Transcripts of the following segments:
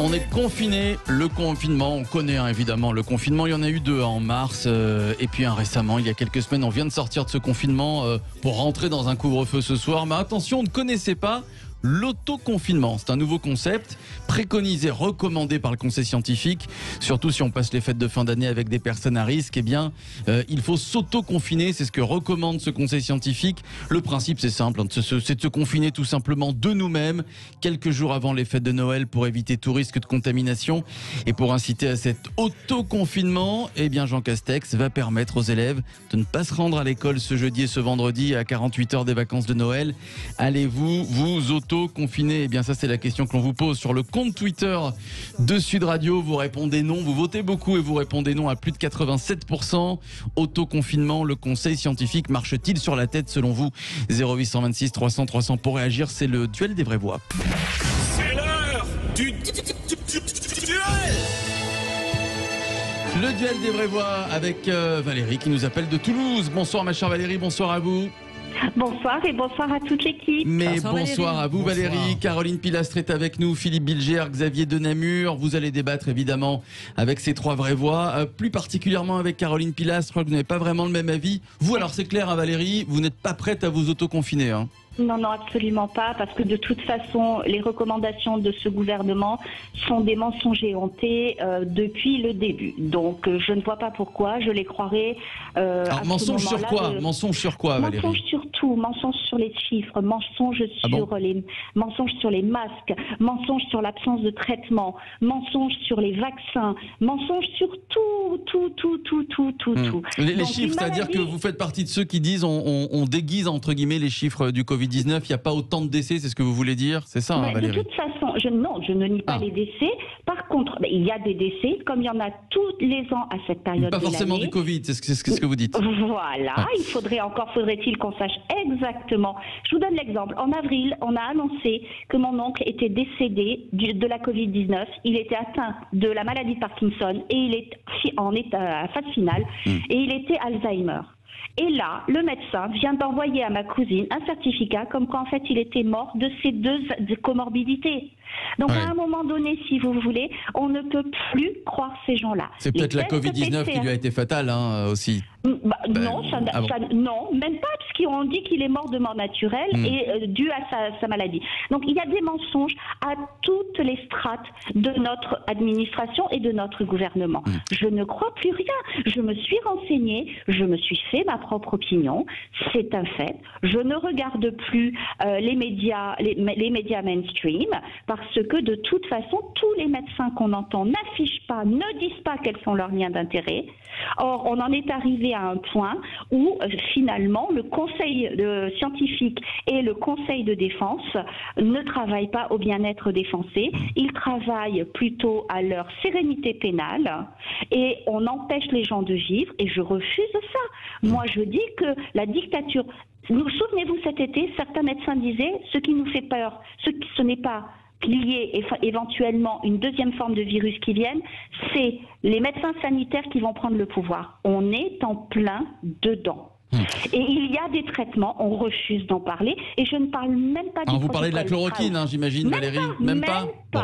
On est confiné, le confinement, on connaît évidemment le confinement, il y en a eu deux en mars et puis un récemment, il y a quelques semaines, on vient de sortir de ce confinement pour rentrer dans un couvre-feu ce soir. Mais attention, on ne connaissait pas l'autoconfinement. C'est un nouveau concept préconisé, recommandé par le Conseil scientifique. Surtout si on passe les fêtes de fin d'année avec des personnes à risque, eh bien, il faut s'autoconfiner. C'est ce que recommande ce Conseil scientifique. Le principe, c'est simple, c'est de se confiner tout simplement de nous-mêmes quelques jours avant les fêtes de Noël pour éviter tout risque de contamination. Et pour inciter à cet autoconfinement, eh bien, Jean Castex va permettre aux élèves de ne pas se rendre à l'école ce jeudi et ce vendredi à 48 heures des vacances de Noël. Allez-vous vous auto-confiné? Eh bien, ça, c'est la question que l'on vous pose sur le compte Twitter de Sud Radio. Vous répondez non, vous votez beaucoup et vous répondez non à plus de 87%. Autoconfinement, le conseil scientifique marche-t-il sur la tête selon vous? 0826 300 300 pour réagir, c'est le duel des vraies voix. C'est l'heure du duel. Le duel des vraies voix avec Valérie qui nous appelle de Toulouse. Bonsoir ma chère Valérie, bonsoir à vous. Bonsoir et bonsoir à toute l'équipe. Mais bonsoir à vous Valérie. Bonsoir. Caroline Pilastre est avec nous, Philippe Bilger, Xavier de Namur. Vous allez débattre évidemment avec ces trois vraies voix. Plus particulièrement avec Caroline Pilastre, je crois que vous n'avez pas vraiment le même avis. Vous alors c'est clair Valérie, vous n'êtes pas prête à vous autoconfiner Non, absolument pas, parce que de toute façon, les recommandations de ce gouvernement sont des mensonges éhontés depuis le début. Donc, je ne vois pas pourquoi je les croirais. Alors, mensonges sur quoi Mensonges sur quoi, Valérie? Mensonges sur tout, mensonges sur les chiffres, mensonges mensonges sur les masques, mensonges sur l'absence de traitement, mensonges sur les vaccins, mensonges sur tout. Les chiffres, c'est-à-dire que vous faites partie de ceux qui disent on déguise entre guillemets les chiffres du Covid-19, il n'y a pas autant de décès, c'est ce que vous voulez dire? C'est ça, Valérie? De toute façon, je ne nie pas les décès. Par contre, il y a des décès, comme il y en a tous les ans à cette période de l'année. Pas forcément du Covid, c'est ce que vous dites. Voilà, faudrait-il qu'on sache exactement. Je vous donne l'exemple. En avril, on a annoncé que mon oncle était décédé de la Covid-19. Il était atteint de la maladie de Parkinson et il est en état phase finale et il était Alzheimer. Et là, le médecin vient d'envoyer à ma cousine un certificat comme quoi en fait il était mort de ces deux comorbidités. Donc à un moment donné, si vous voulez, on ne peut plus croire ces gens-là. C'est peut-être la Covid-19 qui lui a été fatale aussi. Non, non, même pas, parce qu'on dit qu'il est mort de mort naturelle et dû à sa maladie. Donc il y a des mensonges à toutes les strates de notre administration et de notre gouvernement. Je ne crois plus rien. Je me suis renseignée, je me suis fait ma propre opinion, c'est un fait. Je ne regarde plus les médias mainstream, parce que de toute façon, tous les médecins qu'on entend n'affichent pas, ne disent pas quels sont leurs liens d'intérêt. Or, on en est arrivé à un point où finalement le conseil scientifique et le conseil de défense ne travaillent pas au bien-être des Français, ils travaillent plutôt à leur sérénité pénale et on empêche les gens de vivre et je refuse ça. Moi je dis que la dictature, souvenez-vous cet été, certains médecins disaient ce qui nous fait peur, ce n'est pas lié éventuellement une deuxième forme de virus qui vienne, c'est les médecins sanitaires qui vont prendre le pouvoir. On est en plein dedans. Et il y a des traitements, on refuse d'en parler, et je ne parle même pas du vous parlez de la chloroquine, j'imagine, Valérie? Même pas. Bon.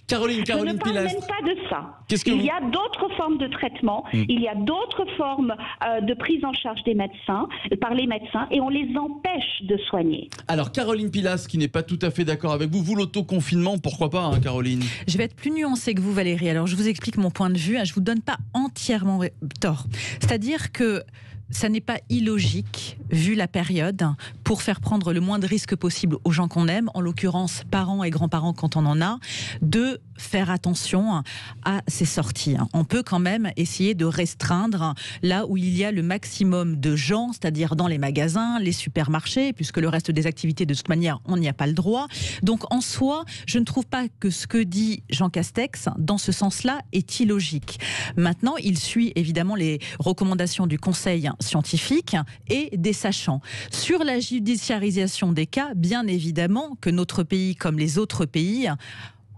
Caroline je ne parle Pilastre. même pas de ça. Il y a d'autres formes de traitement, il y a d'autres formes de prise en charge des médecins, par les médecins, et on les empêche de soigner. Alors, Caroline Pilastre, qui n'est pas tout à fait d'accord avec vous, l'autoconfinement, pourquoi pas, Caroline? Je vais être plus nuancée que vous, Valérie. Alors, je vous explique mon point de vue. Je ne vous donne pas entièrement tort. C'est-à-dire que ça n'est pas illogique, vu la période, pour faire prendre le moins de risques possible aux gens qu'on aime, en l'occurrence parents et grands-parents quand on en a, de faire attention à ces sorties. On peut quand même essayer de restreindre là où il y a le maximum de gens, c'est-à-dire dans les magasins, les supermarchés, puisque le reste des activités, de toute manière, on n'y a pas le droit. Donc en soi, je ne trouve pas que ce que dit Jean Castex, dans ce sens-là, est illogique. Maintenant, il suit évidemment les recommandations du Conseil scientifique et des sachants. Sur la judiciarisation des cas, bien évidemment que notre pays, comme les autres pays,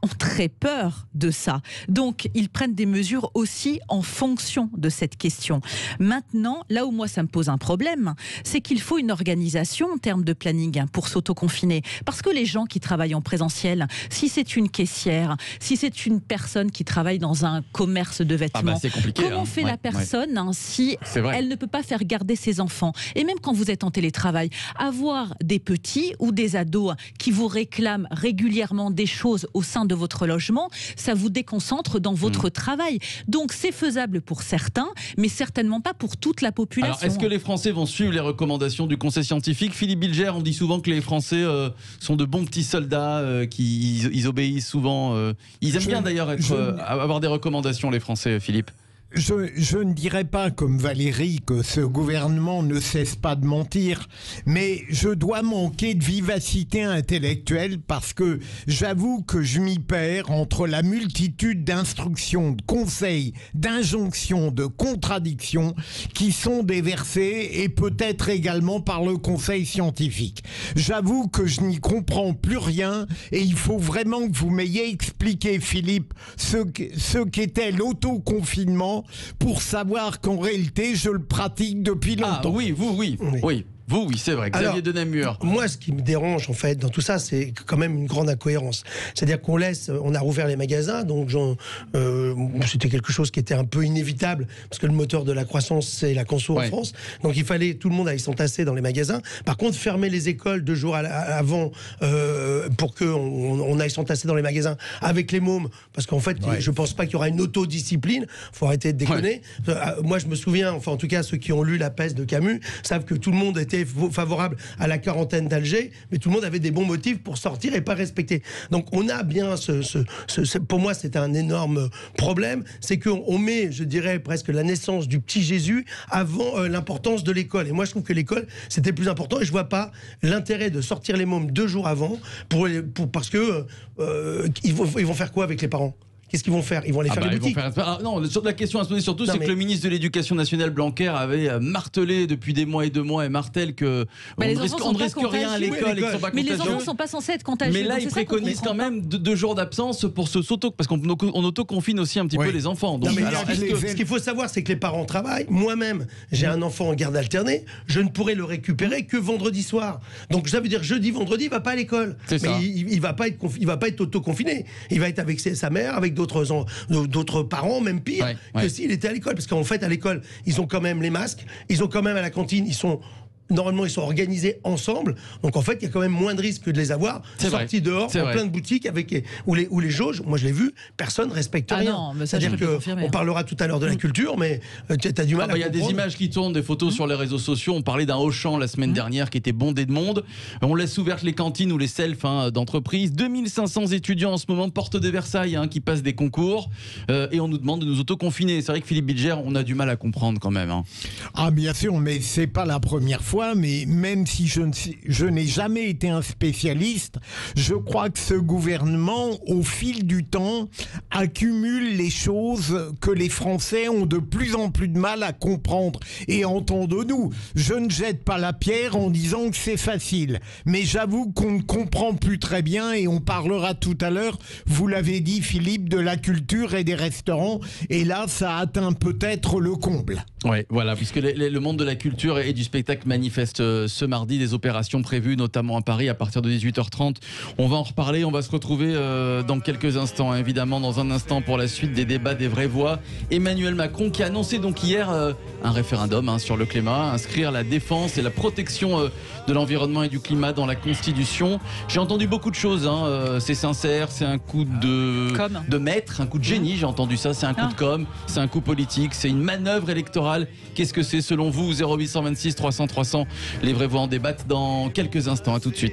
ont très peur de ça. Donc, ils prennent des mesures aussi en fonction de cette question. Maintenant, là où moi, ça me pose un problème, c'est qu'il faut une organisation en termes de planning pour s'autoconfiner. Parce que les gens qui travaillent en présentiel, si c'est une caissière, si c'est une personne qui travaille dans un commerce de vêtements, c'est compliqué, comment fait la personne si elle ne peut pas faire garder ses enfants? Et même quand vous êtes en télétravail, avoir des petits ou des ados qui vous réclament régulièrement des choses au sein de votre logement, ça vous déconcentre dans votre travail. Donc c'est faisable pour certains, mais certainement pas pour toute la population. Alors, est-ce que les Français vont suivre les recommandations du Conseil scientifique? Philippe Bilger, on dit souvent que les Français sont de bons petits soldats, ils obéissent souvent. Ils aiment bien d'ailleurs avoir des recommandations, les Français, Philippe. Je ne dirais pas comme Valérie que ce gouvernement ne cesse pas de mentir, mais je dois manquer de vivacité intellectuelle parce que j'avoue que je m'y perds entre la multitude d'instructions, de conseils, d'injonctions, de contradictions qui sont déversées et peut-être également par le Conseil scientifique. J'avoue que je n'y comprends plus rien et il faut vraiment que vous m'ayez expliqué, Philippe, ce qu'était l'autoconfinement pour savoir qu'en réalité, je le pratique depuis longtemps. Ah oui, oui, c'est vrai. Xavier de Namur. Moi, ce qui me dérange, en fait, dans tout ça, c'est quand même une grande incohérence. C'est-à-dire on a rouvert les magasins, donc c'était quelque chose qui était un peu inévitable, parce que le moteur de la croissance, c'est la conso en France. Donc il fallait, tout le monde allait s'entasser dans les magasins. Par contre, fermer les écoles 2 jours avant pour qu'on aille s'entasser dans les magasins avec les mômes, parce qu'en fait, je pense pas qu'il y aura une autodiscipline. Faut arrêter de déconner. Moi, je me souviens, enfin, en tout cas, ceux qui ont lu La Peste de Camus savent que tout le monde était favorable à la quarantaine d'Alger, mais tout le monde avait des bons motifs pour sortir et pas respecter. Donc on a bien pour moi c'est un énorme problème, c'est qu'on met, je dirais presque la naissance du petit Jésus avant l'importance de l'école. Et moi je trouve que l'école c'était plus important et je vois pas l'intérêt de sortir les mômes 2 jours avant parce que ils vont faire quoi avec les parents? Qu'est-ce qu'ils vont faire? Ils vont aller faire les boutiques. Non, la question à se poser surtout, c'est que le ministre de l'Éducation nationale, Blanquer, avait martelé depuis des mois et et martèle que on ne risque rien à l'école et qu'ils sont pas contagieux. Mais les enfants ne sont pas censés être contagieux. Mais là, ils préconisent quand même 2 jours d'absence pour parce qu'on auto-confine aussi un petit peu les enfants. Donc, ce qu'il faut savoir, c'est que les parents travaillent. Moi-même, j'ai un enfant en garde alternée. Je ne pourrai le récupérer que vendredi soir. Donc ça veut dire jeudi, vendredi, il va pas à l'école. Mais il va pas être auto-confiné. Il va être avec sa mère, avec d'autres parents, même pire, que s'il était à l'école. Parce qu'en fait, à l'école, ils ont quand même les masques, ils ont quand même à la cantine, normalement, ils sont organisés ensemble. Donc, en fait, il y a quand même moins de risques que de les avoir sortis dehors, en plein de boutiques, où les jauges, moi je l'ai vu, personne ne respecte rien. C'est-à-dire qu'on parlera tout à l'heure de la culture, mais tu as du mal à comprendre. Il y a des images qui tournent, des photos sur les réseaux sociaux. On parlait d'un Auchan la semaine dernière qui était bondé de monde. On laisse ouvertes les cantines ou les selfs d'entreprise. 2500 étudiants en ce moment, porte de Versailles, qui passent des concours. Et on nous demande de nous autoconfiner. C'est vrai que Philippe Bilger, on a du mal à comprendre quand même. Ah, bien sûr, mais c'est pas la première fois. Mais même si je n'ai jamais été un spécialiste, je crois que ce gouvernement, au fil du temps, accumule les choses que les Français ont de plus en plus de mal à comprendre. Et entendons-nous, je ne jette pas la pierre en disant que c'est facile. Mais j'avoue qu'on ne comprend plus très bien et on parlera tout à l'heure, vous l'avez dit Philippe, de la culture et des restaurants. Et là, ça atteint peut-être le comble. Oui, voilà, puisque le monde de la culture et du spectacle manifeste ce mardi des opérations prévues, notamment à Paris, à partir de 18h30. On va en reparler, on va se retrouver dans quelques instants, évidemment, dans un instant pour la suite des débats des vraies voix. Emmanuel Macron qui a annoncé donc hier un référendum sur le climat, inscrire la défense et la protection de l'environnement et du climat dans la Constitution. J'ai entendu beaucoup de choses, c'est sincère, c'est un coup de maître, un coup de génie, j'ai entendu ça, c'est un coup de com', c'est un coup politique, c'est une manœuvre électorale. Qu'est-ce que c'est selon vous? 0826 300 300, les vraies voix en débattent dans quelques instants. À tout de suite.